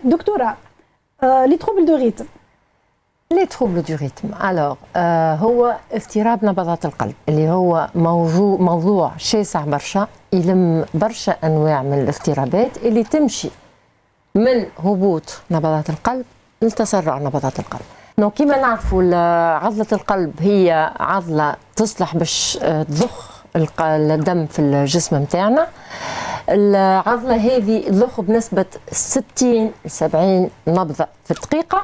دكتورة لي تروبل دو ريتم. لي تروبل دو ريتم الوغ هو اضطراب نبضات القلب اللي هو موضوع شاسع برشا، يلم برشا انواع من الاضطرابات اللي تمشي من هبوط نبضات القلب لتسرع نبضات القلب. دونك كيما نعرفوا عضلة القلب هي عضلة تصلح باش تضخ الدم في الجسم نتاعنا. العضلة هذه تضخ بنسبة 60 ل 70 نبضة في الدقيقة،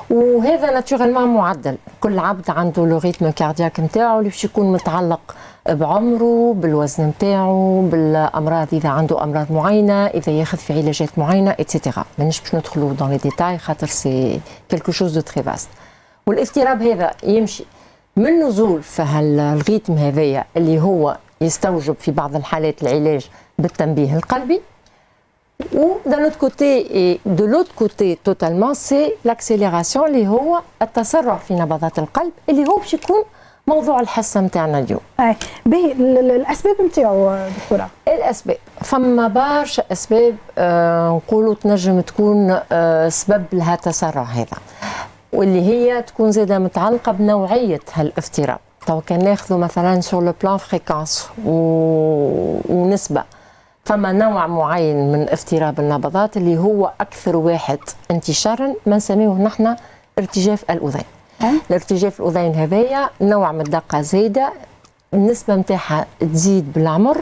وهذا ناتورالمون معدل. كل عبد عنده لو ريتم كاردياك نتاعو اللي باش يكون متعلق بعمره، بالوزن نتاعو، بالامراض اذا عنده امراض معينه، اذا ياخذ في علاجات معينه اتسيتيرا. مانيش باش ندخلوا دون لي ديتاي خاطر سي كيلكو شوز دو تري فاست. والاضطراب هذا يمشي من نزول في هالريتم هذايا اللي هو يستوجب في بعض الحالات العلاج بالتنبيه القلبي. و d'un autre côté et de l'autre côté totalement c'est l'accélération اللي هو التسرع في نبضات القلب اللي هو باش يكون موضوع الحصه نتاعنا اليوم. باهي الاسباب نتاعو دكتوره. الاسباب فما برشا اسباب نقولوا تنجم تكون سبب لها التسرع هذا، واللي هي تكون زاده متعلقه بنوعيه هالاضطراب. تو كان ناخذوا مثلا سور لو بلان فريكانس ونسبه، فما نوع معين من اضطراب النبضات اللي هو اكثر واحد انتشارا ما نسميوه نحن ارتجاف الاذين. الارتجاف الاذين هذايا نوع من الدقه زايده، النسبه نتاعها تزيد بالعمر،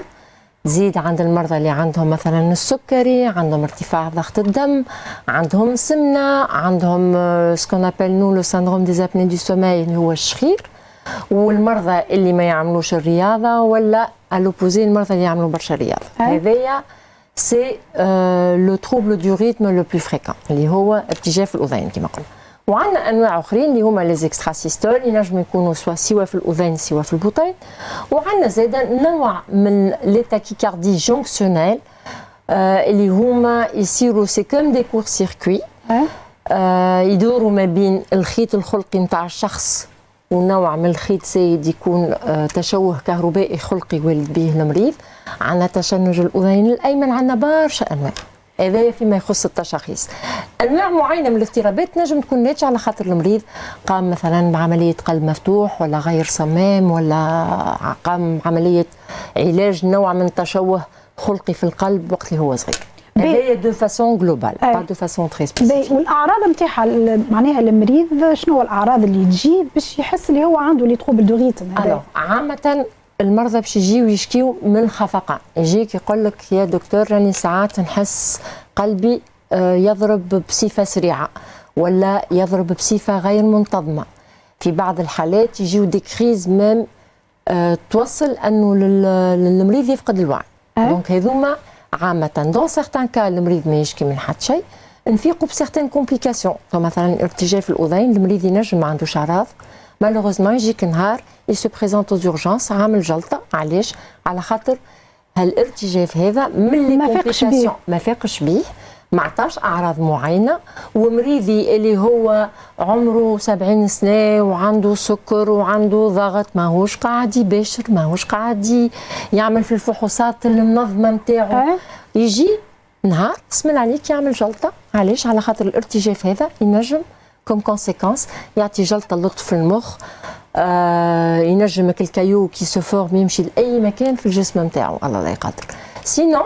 تزيد عند المرضى اللي عندهم مثلا السكري، عندهم ارتفاع ضغط الدم، عندهم سمنه، عندهم سكون ابل نو لو سيندروم دي زابني دو سوماي اللي هو الشخير، والمرضى اللي ما يعملوش الرياضه، ولا الوبوزي المرضى اللي يعملوا برشا رياضه. هذايا سي لو تروبل دو ريتم لو بلو فريكون اللي هو ارتجاف الاذين كما قلنا. وعندنا انواع اخرين اللي هما لي زيكسترا سيستول، ينجموا يكونوا سواء في الاذين سواء في البطين. وعندنا زاده نوع من لي تاكيكاردي جونكسيونيل اللي هما يصيروا سي كوم دي كور سيركوي يدوروا ما بين الخيط الخلقي نتاع الشخص ونوع من الخيط سيد يكون تشوه كهربائي خلقي والد به المريض. عندنا تشنج الاذين الايمن، عندنا برشا انواع. هذا فيما يخص التشخيص. انواع معينه من الاضطرابات نجم تكون ناتجه على خاطر المريض قام مثلا بعمليه قلب مفتوح، ولا غير صمام، ولا قام عمليه علاج نوع من تشوه خلقي في القلب وقت اللي هو صغير. هذايا دو فاسون جلوبال با دو فاسون تري سبيسيفيك. والاعراض نتاعها معناها المريض شنو الاعراض اللي تجي باش يحس اللي هو عنده لي تروبل دو ريتم هذا؟ عامه المرضى باش يجيو يشكيو من خفقان، يجيك يقول لك يا دكتور راني ساعات نحس قلبي يضرب بصفه سريعه، ولا يضرب بصفه غير منتظمه. في بعض الحالات يجيو دي كريز ميم توصل انه للمريض يفقد الوعي. دونك هذوما عامة دون سيغتان كا المريض ما يشكي من حتى شيء، نفيقوا بسيغتان كومبليكاسيون. فمثلا ارتجاف الاذين المريض ينجم ما عندوش اعراض، مالوغوزمون يجيك نهار يسو بريزونت aux urgences عامل جلطه. علاش؟ على خاطر هالارتجاف هذا من لي كومبليكاسيون ما فاقش بيه، ما عطاش اعراض معينه، ومريضي اللي هو عمره 70 سنه وعنده سكر وعنده ضغط ماهوش قاعد يباشر، ماهوش قاعد يعمل في الفحوصات المنظمه نتاعو، يجي نهار بسم الله عليك يعمل جلطه. علاش؟ على خاطر الارتجاف هذا ينجم كوم كونسيكونس يعطي جلطه لطف في المخ، ينجم الكايو كي سو فورم يمشي لاي مكان في الجسم نتاعو، الله لا يقدر. سينون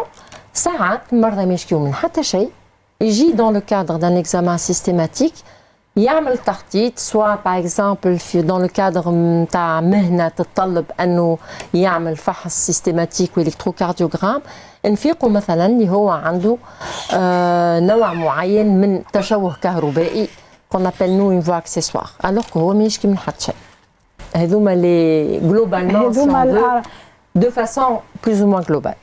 ساعات المرضى ما يشكيو من حتى شيء، يجي دون لو كادر دان اكزامان سيستيماتيك يعمل تخطيط، سوا باغ اكزومبل في دون لو كادر نتاع مهنه تتطلب انه يعمل فحص سيستيماتيك والكتروكارديوغرام، نفيقوا مثلا اللي هو عنده نوع معين من تشوه كهربائي qu'on appelle nous une voie accessoire, alors que هو ما يشكي من حتى شيء. هذوما لي جلوبالمون de façon plus ou moins globale.